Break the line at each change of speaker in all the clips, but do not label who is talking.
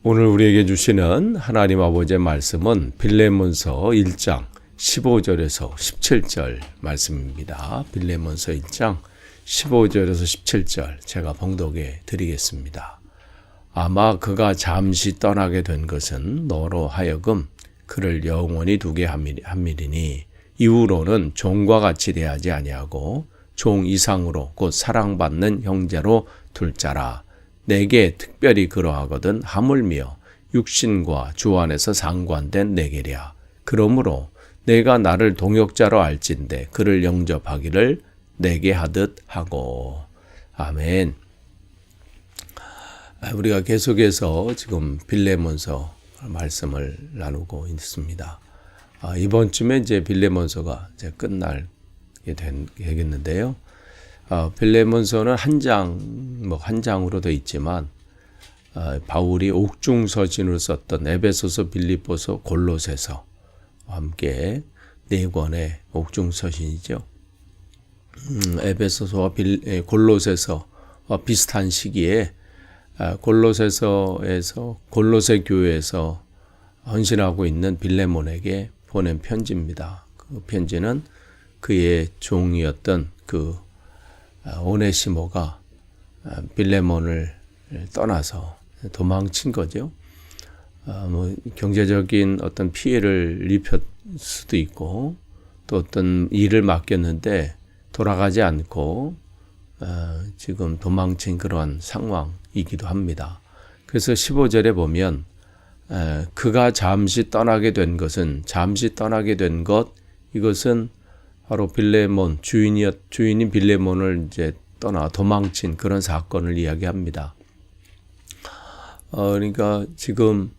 오늘 우리에게 주시는 하나님 아버지의 말씀은 빌레몬서 1장 15절에서 17절 말씀입니다. 빌레몬서 1장 15절에서 17절 제가 봉독해 드리겠습니다. 아마 그가 잠시 떠나게 된 것은 너로 하여금 그를 영원히 두게 함이리니 이후로는 종과 같이 대하지 아니하고 종 이상으로 곧 사랑받는 형제로 둘 자라. 내게 특별히 그러하거든 하물며 육신과 주 안에서 상관된 내게랴. 그러므로 내가 나를 동역자로 알진대 그를 영접하기를 내게 하듯 하고. 아멘. 우리가 계속해서 지금 빌레몬서 말씀을 나누고 있습니다. 이번 주면 이제 빌레몬서가 이제 끝나게 되겠는데요. 빌레몬서는 한 장으로 되어 있지만 바울이 옥중서신으로 썼던 에베소서, 빌립보서, 골로새서 함께 네 권의 옥중서신이죠. 에베소서와 골로새서와 비슷한 시기에 골로새 교회에서 헌신하고 있는 빌레몬에게 보낸 편지입니다. 그 편지는 그의 종이었던 그 오네시모가 빌레몬을 떠나서 도망친 거죠. 경제적인 어떤 피해를 입혔을 수도 있고 또 어떤 일을 맡겼는데 돌아가지 않고 지금 도망친 그러한 상황이기도 합니다. 그래서 15절에 보면 그가 잠시 떠나게 된 것 이것은 바로 빌레몬 주인인 빌레몬을 이제 떠나 도망친 그런 사건을 이야기합니다. 그러니까 지금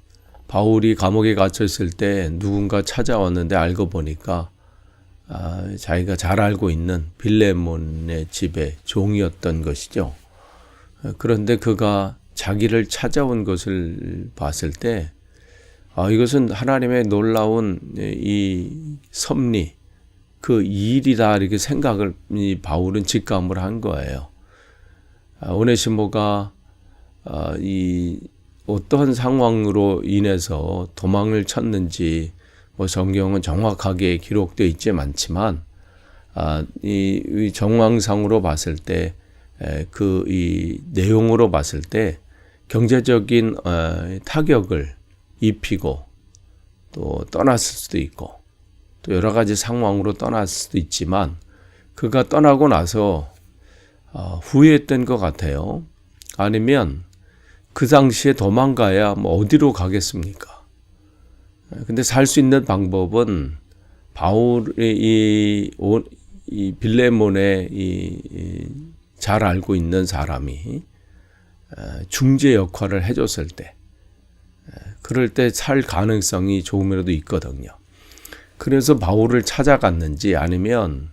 바울이 감옥에 갇혀 있을 때 누군가 찾아왔는데 알고 보니까 자기가 잘 알고 있는 빌레몬의 집의 종이었던 것이죠. 그런데 그가 자기를 찾아온 것을 봤을 때 이것은 하나님의 놀라운 이 섭리 그 일이다 이렇게 생각을 바울은 직감을 한 거예요. 오네시모가 이 어떠한 상황으로 인해서 도망을 쳤는지 성경은 정확하게 기록되어 있지 않지만 이 정황상으로 봤을 때 이 내용으로 봤을 때 경제적인 타격을 입히고 또 떠났을 수도 있고 또 여러 가지 상황으로 떠났을 수도 있지만 그가 떠나고 나서 후회했던 것 같아요. 아니면 그 당시에 도망가야 어디로 가겠습니까? 근데 살 수 있는 방법은 바울의 이 빌레몬의 잘 알고 있는 사람이 중재 역할을 해줬을 때 그럴 때 살 가능성이 조금이라도 있거든요. 그래서 바울을 찾아갔는지 아니면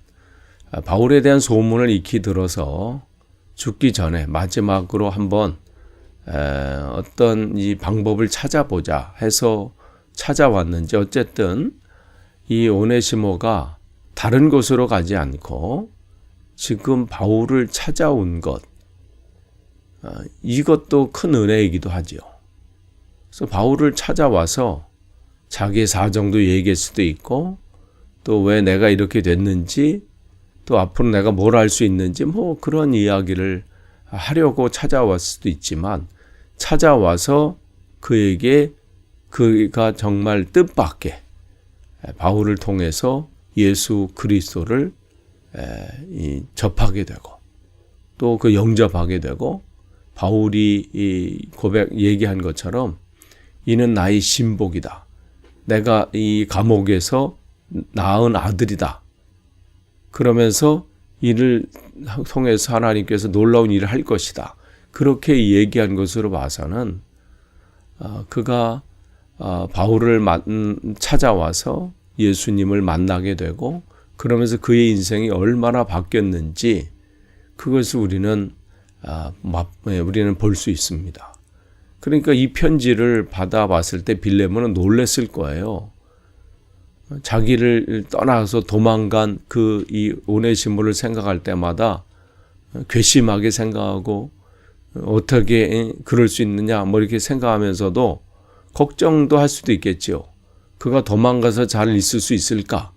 바울에 대한 소문을 익히 들어서 죽기 전에 마지막으로 한번 어떤 이 방법을 찾아보자 해서 찾아왔는지 어쨌든 이 오네시모가 다른 곳으로 가지 않고 지금 바울을 찾아온 것 이것도 큰 은혜이기도 하죠. 그래서 바울을 찾아와서 자기의 사정도 얘기할 수도 있고 또 왜 내가 이렇게 됐는지 또 앞으로 내가 뭘 할 수 있는지 그런 이야기를 하려고 찾아왔을 수도 있지만 찾아와서 그에게 그가 정말 뜻밖의 바울을 통해서 예수 그리스도를 접하게 되고 또 그 영접하게 되고 바울이 얘기한 것처럼 이는 나의 신복이다. 내가 이 감옥에서 낳은 아들이다. 그러면서 이를 통해서 하나님께서 놀라운 일을 할 것이다. 그렇게 얘기한 것으로 봐서는 그가 바울을 찾아와서 예수님을 만나게 되고 그러면서 그의 인생이 얼마나 바뀌었는지 그것을 우리는 볼 수 있습니다. 그러니까 이 편지를 받아봤을 때 빌레몬은 놀랐을 거예요. 자기를 떠나서 도망간 이 오네시모를 생각할 때마다 괘씸하게 생각하고 어떻게 그럴 수 있느냐 뭐 이렇게 생각하면서도 걱정도 할 수도 있겠죠. 그가 도망가서 잘 있을 수 있을까?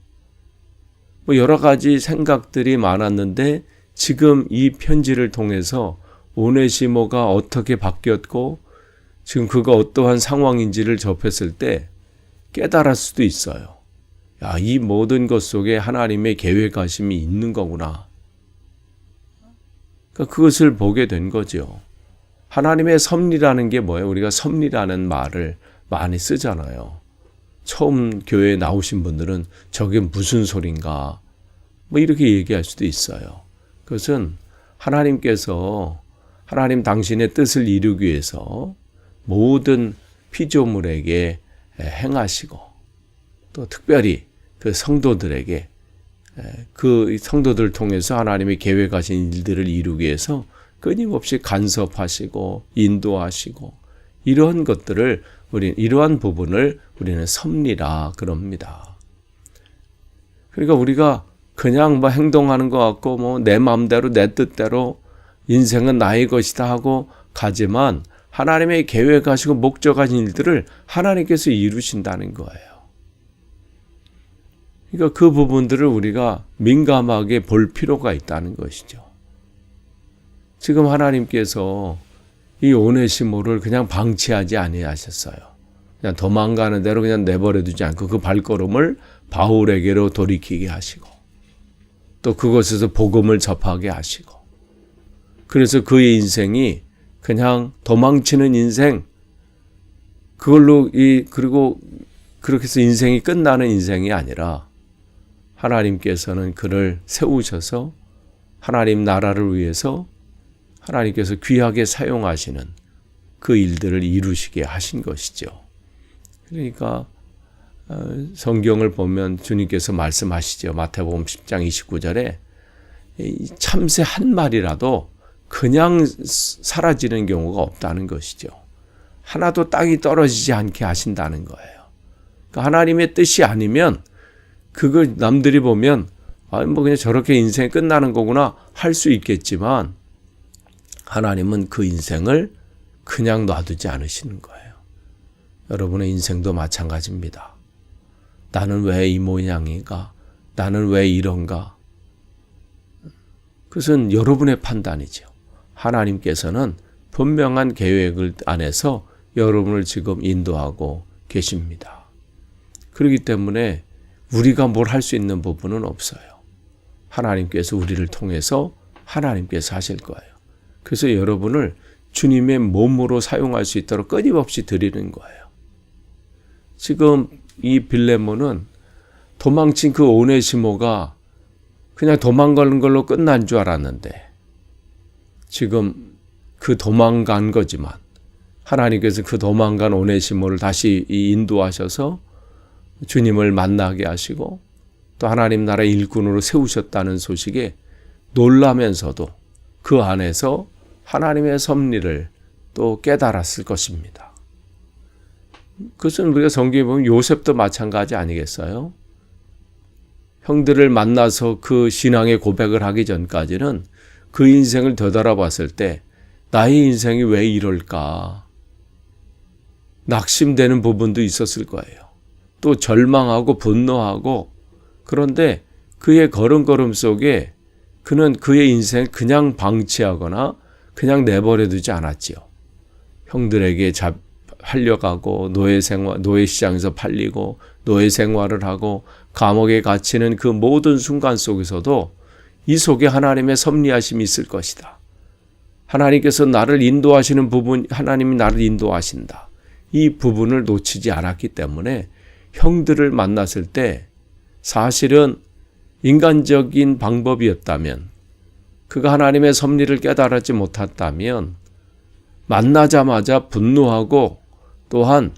뭐 여러 가지 생각들이 많았는데 지금 이 편지를 통해서 오네시모가 어떻게 바뀌었고 지금 그가 어떠한 상황인지를 접했을 때 깨달을 수도 있어요. 야, 이 모든 것 속에 하나님의 계획하심이 있는 거구나. 그러니까 그것을 보게 된 거죠. 하나님의 섭리라는 게 뭐예요? 우리가 섭리라는 말을 많이 쓰잖아요. 처음 교회에 나오신 분들은 저게 무슨 소린가 뭐 이렇게 얘기할 수도 있어요. 그것은 하나님께서 하나님 당신의 뜻을 이루기 위해서 모든 피조물에게 행하시고 또 특별히 그 성도들에게 그 성도들을 통해서 하나님이 계획하신 일들을 이루기 위해서 끊임없이 간섭하시고 인도하시고 이러한 것들을 이러한 부분을 우리는 섭리라 그럽니다. 그러니까 우리가 그냥 뭐 행동하는 것 같고 뭐 내 마음대로 내 뜻대로 인생은 나의 것이다 하고 가지만 하나님의 계획하시고 목적하신 일들을 하나님께서 이루신다는 거예요. 그러니까 그 부분들을 우리가 민감하게 볼 필요가 있다는 것이죠. 지금 하나님께서 이 오네시모를 그냥 방치하지 아니하셨어요. 그냥 도망가는 대로 그냥 내버려 두지 않고 그 발걸음을 바울에게로 돌이키게 하시고 또 그곳에서 복음을 접하게 하시고 그래서 그의 인생이 그냥 도망치는 인생 그걸로 그리고 그렇게 해서 인생이 끝나는 인생이 아니라 하나님께서는 그를 세우셔서 하나님 나라를 위해서 하나님께서 귀하게 사용하시는 그 일들을 이루시게 하신 것이죠. 그러니까 성경을 보면 주님께서 말씀하시죠. 마태복음 10장 29절에 참새 한 마리라도 그냥 사라지는 경우가 없다는 것이죠. 하나도 땅이 떨어지지 않게 하신다는 거예요. 그러니까 하나님의 뜻이 아니면 그걸 남들이 보면 뭐 그냥 저렇게 인생이 끝나는 거구나 할 수 있겠지만 하나님은 그 인생을 그냥 놔두지 않으시는 거예요. 여러분의 인생도 마찬가지입니다. 나는 왜 이 모양인가? 나는 왜 이런가? 그것은 여러분의 판단이죠. 하나님께서는 분명한 계획을 안에서 여러분을 지금 인도하고 계십니다. 그렇기 때문에 우리가 뭘 할 수 있는 부분은 없어요. 하나님께서 우리를 통해서 하나님께서 하실 거예요. 그래서 여러분을 주님의 몸으로 사용할 수 있도록 끊임없이 드리는 거예요. 지금 이 빌레몬은 도망친 그 오네시모가 그냥 도망가는 걸로 끝난 줄 알았는데 지금 그 도망간 거지만 하나님께서 그 도망간 오네시모를 다시 인도하셔서 주님을 만나게 하시고 또 하나님 나라 일꾼으로 세우셨다는 소식에 놀라면서도 그 안에서 하나님의 섭리를 또 깨달았을 것입니다. 그것은 우리가 성경에 보면 요셉도 마찬가지 아니겠어요? 형들을 만나서 그 신앙의 고백을 하기 전까지는 그 인생을 되돌아봤을 때 나의 인생이 왜 이럴까? 낙심되는 부분도 있었을 거예요. 또 절망하고 분노하고 그런데 그의 걸음걸음 속에 그는 그의 인생을 그냥 방치하거나 그냥 내버려 두지 않았지요. 형들에게 팔려가고 노예 시장에서 팔리고 노예 생활을 하고 감옥에 갇히는 그 모든 순간 속에서도 이 속에 하나님의 섭리하심이 있을 것이다. 하나님께서 나를 인도하시는 부분, 하나님이 나를 인도하신다. 이 부분을 놓치지 않았기 때문에 형들을 만났을 때 사실은 인간적인 방법이었다면 그가 하나님의 섭리를 깨달았지 못했다면 만나자마자 분노하고 또한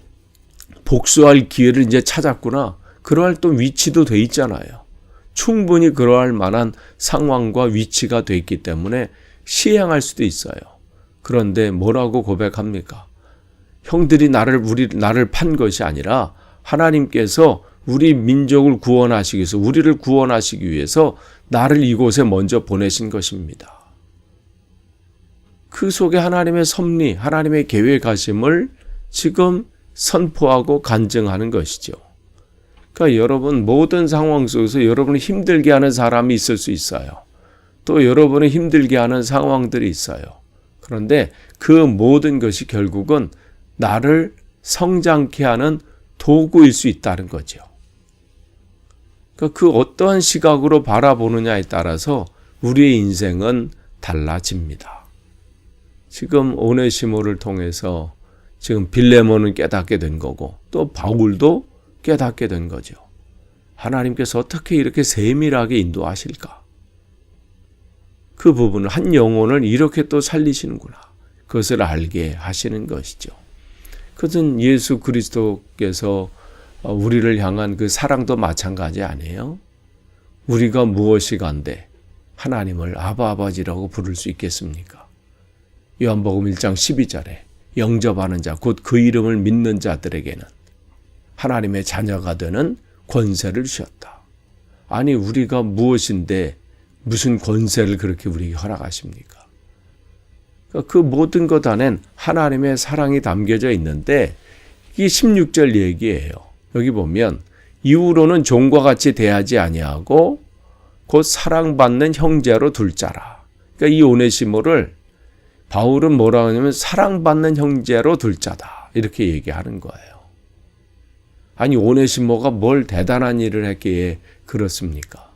복수할 기회를 이제 찾았구나. 그러할 또 위치도 돼 있잖아요. 충분히 그러할 만한 상황과 위치가 돼 있기 때문에 시행할 수도 있어요. 그런데 뭐라고 고백합니까? 형들이 나를 판 것이 아니라 하나님께서 우리 민족을 구원하시기 위해서 우리를 구원하시기 위해서 나를 이곳에 먼저 보내신 것입니다. 그 속에 하나님의 섭리, 하나님의 계획하심을 지금 선포하고 간증하는 것이죠. 그러니까 여러분 모든 상황 속에서 여러분을 힘들게 하는 사람이 있을 수 있어요. 또 여러분을 힘들게 하는 상황들이 있어요. 그런데 그 모든 것이 결국은 나를 성장케 하는 도구일 수 있다는 거죠. 그러니까 그 어떠한 시각으로 바라보느냐에 따라서 우리의 인생은 달라집니다. 지금 오네시모를 통해서 지금 빌레몬은 깨닫게 된 거고 또 바울도 깨닫게 된 거죠. 하나님께서 어떻게 이렇게 세밀하게 인도하실까? 그 부분을 한 영혼을 이렇게 또 살리시는구나. 그것을 알게 하시는 것이죠. 그것은 예수 그리스도께서 우리를 향한 그 사랑도 마찬가지 아니에요? 우리가 무엇이 간데 하나님을 아버지라고 부를 수 있겠습니까? 요한복음 1장 12절에 영접하는 자, 곧 그 이름을 믿는 자들에게는 하나님의 자녀가 되는 권세를 주셨다. 아니 우리가 무엇인데 무슨 권세를 그렇게 우리에게 허락하십니까? 그 모든 것 안엔 하나님의 사랑이 담겨져 있는데 이게 16절 얘기예요. 여기 보면 이후로는 종과 같이 대하지 아니하고 곧 사랑받는 형제로 둘 자라. 그러니까 이 오네시모를 바울은 뭐라고 하냐면 사랑받는 형제로 둘 자다. 이렇게 얘기하는 거예요. 아니 오네시모가 뭘 대단한 일을 했기에 그렇습니까?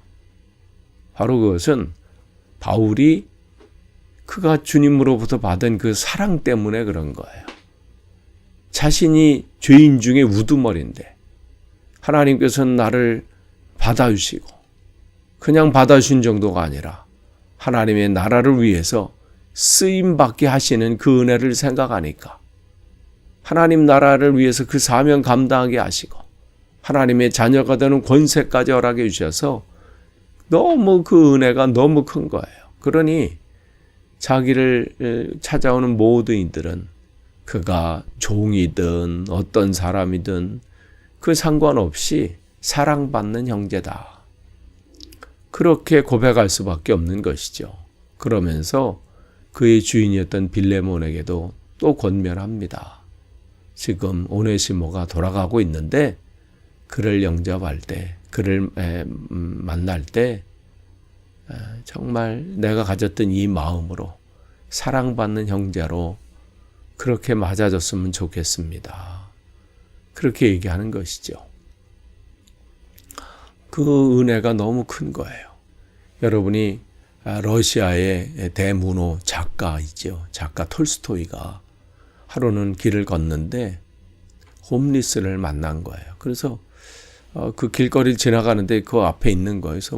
바로 그것은 바울이 그가 주님으로부터 받은 그 사랑 때문에 그런 거예요. 자신이 죄인 중에 우두머리인데 하나님께서는 나를 받아주시고 그냥 받아주신 정도가 아니라 하나님의 나라를 위해서 쓰임받게 하시는 그 은혜를 생각하니까 하나님 나라를 위해서 그 사명 감당하게 하시고 하나님의 자녀가 되는 권세까지 허락해 주셔서 너무 그 은혜가 너무 큰 거예요. 그러니 자기를 찾아오는 모든 이들은 그가 종이든 어떤 사람이든 그 상관없이 사랑받는 형제다. 그렇게 고백할 수밖에 없는 것이죠. 그러면서 그의 주인이었던 빌레몬에게도 또 권면합니다. 지금 오네시모가 돌아가고 있는데 그를 영접할 때, 그를 만날 때 정말 내가 가졌던 이 마음으로 사랑받는 형제로 그렇게 맞아줬으면 좋겠습니다. 그렇게 얘기하는 것이죠. 그 은혜가 너무 큰 거예요. 여러분이 러시아의 대문호 작가이죠. 작가 톨스토이가 하루는 길을 걷는데 홈리스를 만난 거예요. 그래서 그 길거리를 지나가는데 그 앞에 있는 거예요. 그래서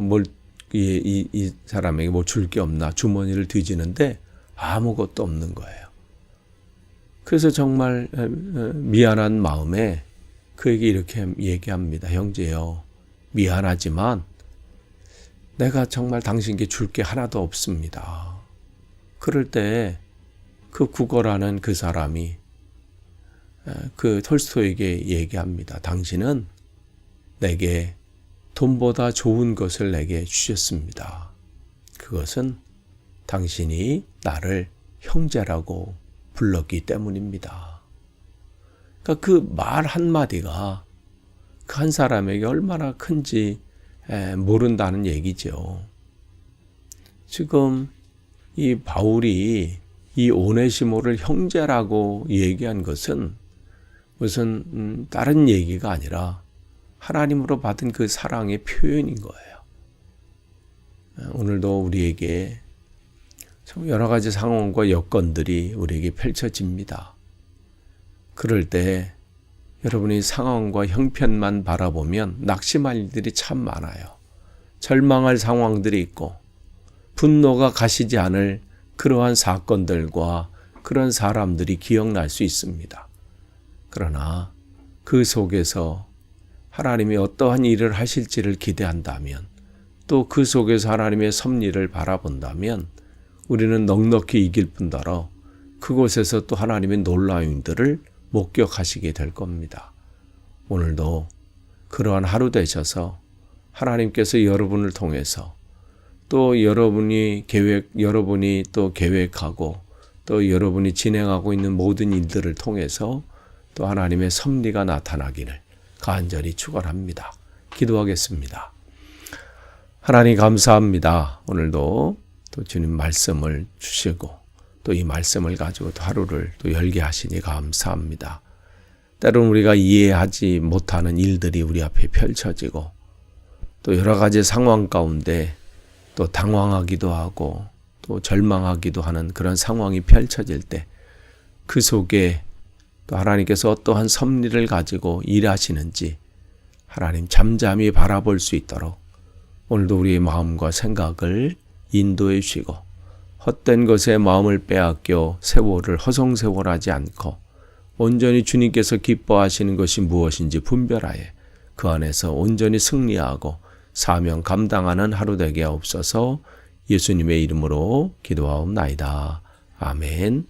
이 사람에게 뭐 줄 게 없나 주머니를 뒤지는데 아무것도 없는 거예요. 그래서 정말 미안한 마음에 그에게 이렇게 얘기합니다. 형제요, 미안하지만 내가 정말 당신께 줄 게 하나도 없습니다. 그럴 때 그 구걸하는 그 사람이 그 톨스토이에게 얘기합니다. 당신은 내게 돈보다 좋은 것을 내게 주셨습니다. 그것은 당신이 나를 형제라고 불렀기 때문입니다. 그러니까 그 말 한마디가 그 한 사람에게 얼마나 큰지 모른다는 얘기죠. 지금 이 바울이 이 오네시모를 형제라고 얘기한 것은 무슨 다른 얘기가 아니라 하나님으로 받은 그 사랑의 표현인 거예요. 오늘도 우리에게 여러 가지 상황과 여건들이 우리에게 펼쳐집니다. 그럴 때 여러분이 상황과 형편만 바라보면 낙심할 일들이 참 많아요. 절망할 상황들이 있고 분노가 가시지 않을 그러한 사건들과 그런 사람들이 기억날 수 있습니다. 그러나 그 속에서 하나님이 어떠한 일을 하실지를 기대한다면 또 그 속에서 하나님의 섭리를 바라본다면 우리는 넉넉히 이길 뿐더러 그곳에서 또 하나님의 놀라운 일들을 목격하시게 될 겁니다. 오늘도 그러한 하루 되셔서 하나님께서 여러분을 통해서 또 여러분이 또 계획하고 또 여러분이 진행하고 있는 모든 일들을 통해서 또 하나님의 섭리가 나타나기를 간절히 축원합니다. 기도하겠습니다. 하나님 감사합니다. 오늘도 또 주님 말씀을 주시고 또 이 말씀을 가지고 또 하루를 또 열게 하시니 감사합니다. 때로는 우리가 이해하지 못하는 일들이 우리 앞에 펼쳐지고 또 여러 가지 상황 가운데 또 당황하기도 하고 또 절망하기도 하는 그런 상황이 펼쳐질 때 그 속에 또 하나님께서 어떠한 섭리를 가지고 일하시는지 하나님 잠잠히 바라볼 수 있도록 오늘도 우리의 마음과 생각을 인도해 주시고 헛된 것에 마음을 빼앗겨 세월을 허송세월하지 않고 온전히 주님께서 기뻐하시는 것이 무엇인지 분별하여 그 안에서 온전히 승리하고 사명 감당하는 하루 되게 하옵소서. 예수님의 이름으로 기도하옵나이다. 아멘.